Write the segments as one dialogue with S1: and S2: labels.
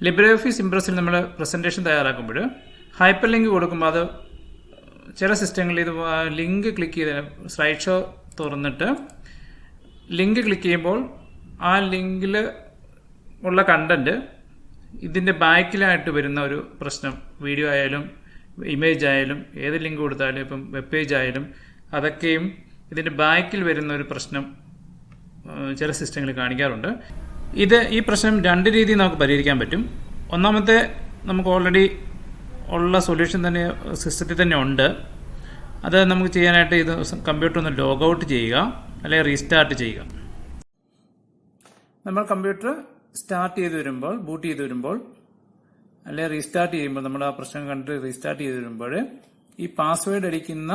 S1: LibreOffice ഇംപ്രസിൽ നമ്മൾ presentation തയ്യാറാക്കുമ്പോൾ hyper link കൊടുക്കുമ്പോൾ അത് ചില സിസ്റ്റങ്ങളിൽ ഇത് ലിങ്ക് ക്ലിക്ക് ചെയ്ത് സ്ലൈഡ് ഷോ തുറന്നിട്ട് ലിങ്ക് ക്ലിക്ക് ചെയ്യുമ്പോൾ ആ ലിങ്കിൽ ഉള്ള കണ്ടന്റ് ഇതിൻ്റെ ബാക്കിലായിട്ട് വരുന്ന ഒരു പ്രശ്നം, വീഡിയോ ആയാലും ഇമേജ് ആയാലും ഏത് ലിങ്ക് കൊടുത്താലും ഇപ്പം വെബ് പേജ് ആയാലും അതൊക്കെയും ഇതിൻ്റെ ബാക്കിൽ വരുന്ന ഒരു പ്രശ്നം ചില സിസ്റ്റങ്ങളിൽ കാണിക്കാറുണ്ട്. ഈ പ്രശ്നം രണ്ട് രീതിയിൽ നമുക്ക് പരിഹരിക്കാൻ പറ്റും. ഒന്നാമത്തെ, നമുക്ക് ഓൾറെഡി ഉള്ള സൊല്യൂഷൻ തന്നെ സിസ്റ്റത്തിൽ തന്നെ ഉണ്ട്. അത് നമുക്ക് ചെയ്യാനായിട്ട് ഇത് കമ്പ്യൂട്ടർ ഒന്ന് ലോഗ് ഔട്ട് ചെയ്യുക അല്ലെങ്കിൽ റീസ്റ്റാർട്ട് ചെയ്യുക. നമ്മൾ കമ്പ്യൂട്ടർ സ്റ്റാർട്ട് ചെയ്ത് വരുമ്പോൾ, ബൂട്ട് ചെയ്ത് വരുമ്പോൾ അല്ലെങ്കിൽ റീസ്റ്റാർട്ട് ചെയ്യുമ്പോൾ, നമ്മൾ ആ പ്രശ്നം കണ്ടിട്ട് റീസ്റ്റാർട്ട് ചെയ്ത് വരുമ്പോൾ ഈ പാസ്വേഡ് അടിക്കുന്ന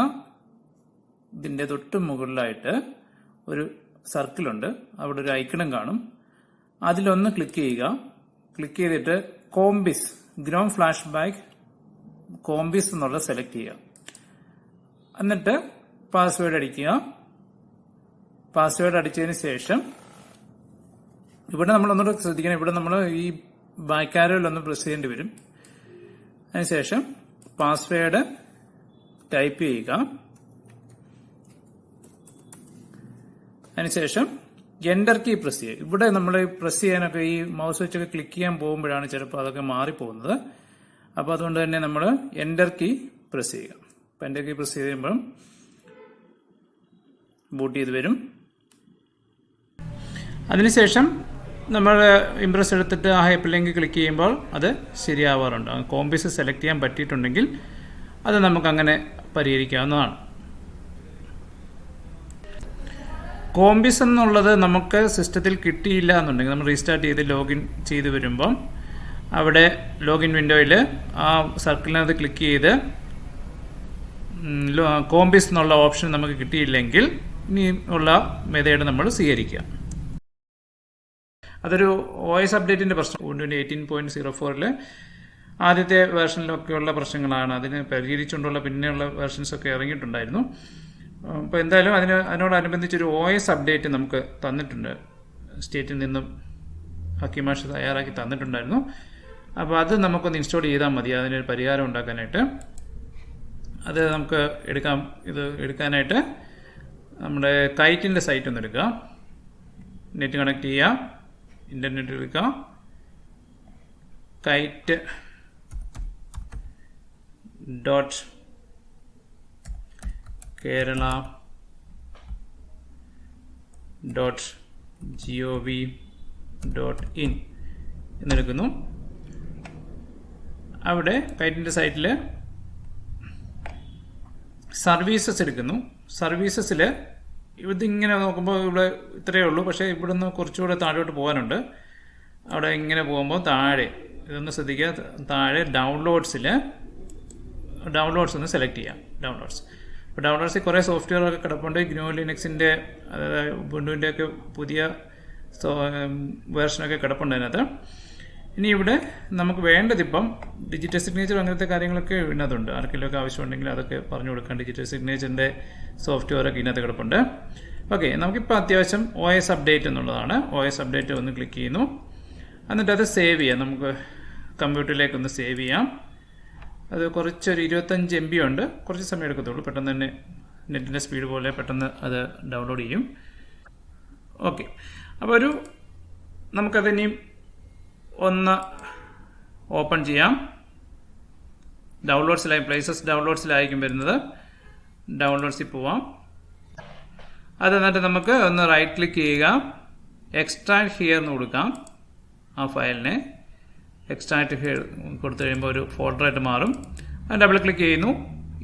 S1: ഇതിൻ്റെ തൊട്ട് മുകളിലായിട്ട് ഒരു സർക്കിളുണ്ട്. അവിടെ ഒരു ഐക്കണും കാണും. അതിലൊന്ന് ക്ലിക്ക് ചെയ്യുക. ക്ലിക്ക് ചെയ്തിട്ട് കോംബിസ് ഗ്നോം ഫ്ലാഷ് ബാക്ക് കോംബിസ് എന്നുള്ളത് സെലക്ട് ചെയ്യുക. എന്നിട്ട് പാസ്വേഡ് അടിക്കുക. പാസ്വേഡ് അടിച്ചതിന് ശേഷം ഇവിടെ നമ്മൾ ഒന്നുകൂടെ ശ്രദ്ധിക്കണം. ഇവിടെ നമ്മൾ ഈ ബാക്ക് ആരോയിലൊന്ന് പ്രസ് ചെയ്യേണ്ടി വരും. അതിനുശേഷം പാസ്വേഡ് ടൈപ്പ് ചെയ്യുക. അതിനുശേഷം എൻ്റർ കീ പ്രസ് ചെയ്യുക. ഇവിടെ നമ്മൾ പ്രസ് ചെയ്യാനൊക്കെ ഈ മൗസ് വെച്ചൊക്കെ ക്ലിക്ക് ചെയ്യാൻ പോകുമ്പോഴാണ് ചിലപ്പോൾ അതൊക്കെ മാറിപ്പോകുന്നത്. അപ്പോൾ അതുകൊണ്ട് തന്നെ നമ്മൾ എൻ്റർ കീ പ്രസ് ചെയ്യുക. അപ്പം എൻ്റർ കീ പ്രസ് ചെയ്ത് കഴിയുമ്പോഴും ബൂട്ട് ചെയ്ത് വരും. അതിനുശേഷം നമ്മൾ ഇംപ്രസ് എടുത്തിട്ട് ആ ഹൈപ്പർ ലിങ്ക് ക്ലിക്ക് ചെയ്യുമ്പോൾ അത് ശരിയാവാറുണ്ട്. കോംബിസ് സെലക്ട് ചെയ്യാൻ പറ്റിയിട്ടുണ്ടെങ്കിൽ അത് നമുക്കങ്ങനെ പരിഹരിക്കാവുന്നതാണ്. കോംബിസ് എന്നുള്ളത് നമുക്ക് സിസ്റ്റത്തിൽ കിട്ടിയില്ല എന്നുണ്ടെങ്കിൽ നമ്മൾ റീസ്റ്റാർട്ട് ചെയ്ത് ലോഗിൻ ചെയ്ത് വരുമ്പം അവിടെ ലോഗിൻ വിൻഡോയിൽ ആ സർക്കിളിനകത്ത് ക്ലിക്ക് ചെയ്ത് കോംബിസ് എന്നുള്ള ഓപ്ഷൻ നമുക്ക് കിട്ടിയില്ലെങ്കിൽ ഇനി ഉള്ള മെത്തേഡ് നമ്മൾ സ്വീകരിക്കുക. അതൊരു OS അപ്ഡേറ്റിൻ്റെ പ്രശ്നം. Ubuntu 18.04 ആദ്യത്തെ വേർഷനിലൊക്കെയുള്ള പ്രശ്നങ്ങളാണ്. അതിന് പരിഹരിച്ചുകൊണ്ടുള്ള പിന്നെയുള്ള വേർഷൻസൊക്കെ ഇറങ്ങിയിട്ടുണ്ടായിരുന്നു. അപ്പോൾ എന്തായാലും അതിനോടനുബന്ധിച്ചൊരു OS അപ്ഡേറ്റ് നമുക്ക് തന്നിട്ടുണ്ട്. സ്റ്റേറ്റിൽ നിന്നും ഹക്കിമാഷ് തയ്യാറാക്കി തന്നിട്ടുണ്ടായിരുന്നു. അപ്പോൾ അത് നമുക്കൊന്ന് ഇൻസ്റ്റാൾ ചെയ്താൽ മതി അതിനൊരു പരിഹാരം ഉണ്ടാക്കാനായിട്ട്. അത് നമുക്ക് എടുക്കാനായിട്ട് നമ്മുടെ കൈറ്റിൻ്റെ സൈറ്റ് ഒന്ന് എടുക്കുക. നെറ്റ് കണക്ട് ചെയ്യുക. ഇൻ്റർനെറ്റ് എടുക്കുക. KITE kerala.gov.in എന്നെടുക്കുന്നു. അവിടെ കൈറ്റിൻ്റെ സൈറ്റിൽ സർവീസസ് എടുക്കുന്നു. സർവീസസിൽ ഇതിങ്ങനെ നോക്കുമ്പോൾ ഇവിടെ ഇത്രയേ ഉള്ളൂ. പക്ഷേ ഇവിടുന്ന് കുറച്ചുകൂടെ താഴോട്ട് പോകാനുണ്ട്. അവിടെ ഇങ്ങനെ പോകുമ്പോൾ താഴെ ഇതൊന്ന് ശ്രദ്ധിക്കുക. താഴെ ഡൗൺലോഡ്സ് ഒന്ന് സെലക്ട് ചെയ്യാം. അപ്പോൾ ഡൗൺലോഡ്സിൽ കുറേ സോഫ്റ്റ്വെയറൊക്കെ കിടപ്പുണ്ട്. ഗ്നൂ ലിനക്സിൻ്റെ അതായത് ഉബുണ്ടുവിൻ്റെ ഒക്കെ പുതിയ വേർഷനൊക്കെ കിടപ്പുണ്ട് അതിനകത്ത്. ഇനി ഇവിടെ നമുക്ക് വേണ്ടതിപ്പം ഡിജിറ്റൽ സിഗ്നേച്ചർ അങ്ങനത്തെ കാര്യങ്ങളൊക്കെ ഇതിനകത്തുണ്ട്. ആർക്കെങ്കിലുമൊക്കെ ആവശ്യമുണ്ടെങ്കിൽ അതൊക്കെ പറഞ്ഞു കൊടുക്കാം. ഡിജിറ്റൽ സിഗ്നേച്ചറിൻ്റെ സോഫ്റ്റ്വെയറൊക്കെ ഇതിനകത്ത് കിടപ്പുണ്ട്. ഓക്കെ, നമുക്കിപ്പോൾ അത്യാവശ്യം OS അപ്ഡേറ്റ് എന്നുള്ളതാണ്. OS അപ്ഡേറ്റ് ഒന്ന് ക്ലിക്ക് ചെയ്യുന്നു. എന്നിട്ട് അത് സേവ് ചെയ്യാം. നമുക്ക് കമ്പ്യൂട്ടറിലേക്കൊന്ന് സേവ് ചെയ്യാം. അത് കുറച്ചൊരു 25 MB ഉണ്ട്. കുറച്ച് സമയം എടുക്കത്തുള്ളൂ. പെട്ടെന്ന് തന്നെ നെറ്റിൻ്റെ സ്പീഡ് പോലെ പെട്ടെന്ന് അത് ഡൗൺലോഡ് ചെയ്യും. ഓക്കെ, അപ്പോൾ നമുക്കതിനെയും ഒന്ന് ഓപ്പൺ ചെയ്യാം. ഡൗൺലോഡ്സിലായിരിക്കും വരുന്നത്. ഡൗൺലോഡ്സിൽ പോവാം. അത് എന്നിട്ട് നമുക്ക് ഒന്ന് റൈറ്റ് ക്ലിക്ക് ചെയ്യുക. എക്സ്ട്രാക്ട് ഹിയർ എന്ന് കൊടുക്കാം. ആ ഫയലിനെ എക്സ്ട്രാക്ട് ഹിയർ കൊടുത്തു കഴിയുമ്പോൾ ഒരു ഫോൾഡറായിട്ട് മാറും. അത് ഡബിൾ ക്ലിക്ക് ചെയ്യുന്നു.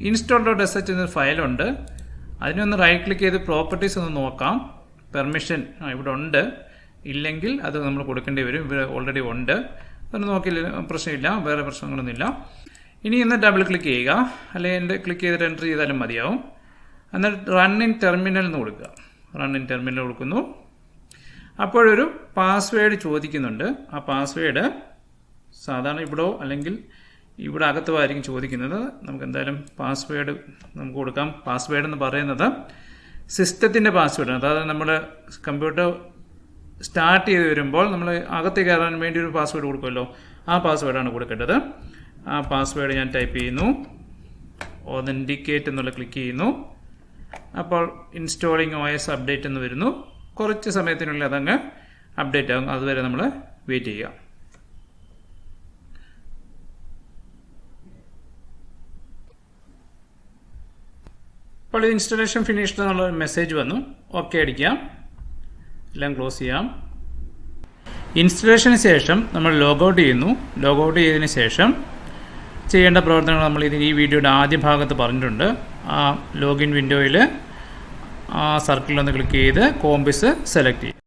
S1: install.sh എന്നൊരു ഫയലുണ്ട്. അതിനൊന്ന് റൈറ്റ് ക്ലിക്ക് ചെയ്ത് പ്രോപ്പർട്ടീസ് ഒന്ന് നോക്കാം. പെർമിഷൻ ഇവിടെ ഉണ്ട്. ഇല്ലെങ്കിൽ അത് നമ്മൾ കൊടുക്കേണ്ടി വരും. ഇവിടെ ഓൾറെഡി ഉണ്ട്. അതൊന്നും നോക്കിയില്ല, പ്രശ്നമില്ല. വേറെ പ്രശ്നങ്ങളൊന്നുമില്ല. ഇനി ഒന്ന് ഡബിൾ ക്ലിക്ക് ചെയ്യുക. അല്ലെങ്കിൽ ക്ലിക്ക് ചെയ്തിട്ട് എൻ്റർ ചെയ്താലും മതിയാവും. എന്നിട്ട് റൺ ഇൻ ടെർമിനൽ എന്ന് കൊടുക്കുക. റൺ ഇൻ ടെർമിനൽ കൊടുക്കുന്നു. അപ്പോഴൊരു പാസ്വേഡ് ചോദിക്കുന്നുണ്ട്. ആ പാസ്വേഡ് സാധാരണ ഇവിടോ അല്ലെങ്കിൽ ഇവിടെ അകത്തോ ആയിരിക്കും ചോദിക്കുന്നത്. നമുക്ക് എന്തായാലും പാസ്വേഡ് നമുക്ക് കൊടുക്കാം. പാസ്വേഡ് എന്ന് പറയുന്നത് സിസ്റ്റത്തിൻ്റെ പാസ്വേഡാണ്. അതായത് നമ്മുടെ കമ്പ്യൂട്ടർ സ്റ്റാർട്ട് ചെയ്ത് വരുമ്പോൾ നമ്മൾ അകത്ത് കയറാൻ വേണ്ടി ഒരു പാസ്വേഡ് കൊടുക്കുമല്ലോ, ആ പാസ്വേഡാണ് കൊടുക്കേണ്ടത്. ആ പാസ്വേഡ് ഞാൻ ടൈപ്പ് ചെയ്യുന്നു, ഒതൻറ്റിക്കേറ്റ് എന്നുള്ള ക്ലിക്ക് ചെയ്യുന്നു. അപ്പോൾ ഇൻസ്റ്റാളിങ് OS അപ്ഡേറ്റ് എന്ന് വരുന്നു. കുറച്ച് സമയത്തിനുള്ളിൽ അതങ്ങ് അപ്ഡേറ്റ് ആകും. അതുവരെ നമ്മൾ വെയിറ്റ് ചെയ്യുക. അപ്പോൾ ഇത് ഇൻസ്റ്റാളേഷൻ ഫിനിഷ്ഡ് എന്നുള്ള മെസ്സേജ് വന്നു. ഓക്കെ അടിക്കാം, എല്ലാം ക്ലോസ് ചെയ്യാം. ഇൻസ്റ്റലേഷന് ശേഷം നമ്മൾ ലോഗൗട്ട് ചെയ്യുന്നു. ലോഗൗട്ട് ചെയ്തതിന് ശേഷം ചെയ്യേണ്ട പ്രവർത്തനങ്ങൾ നമ്മൾ ഈ വീഡിയോയുടെ ആദ്യ ഭാഗത്ത് പറഞ്ഞിട്ടുണ്ട്. ആ ലോഗിൻ വിൻഡോയിൽ ആ സർക്കിളിൽ ഒന്ന് ക്ലിക്ക് ചെയ്ത് കോംബിസ് സെലക്ട് ചെയ്യും.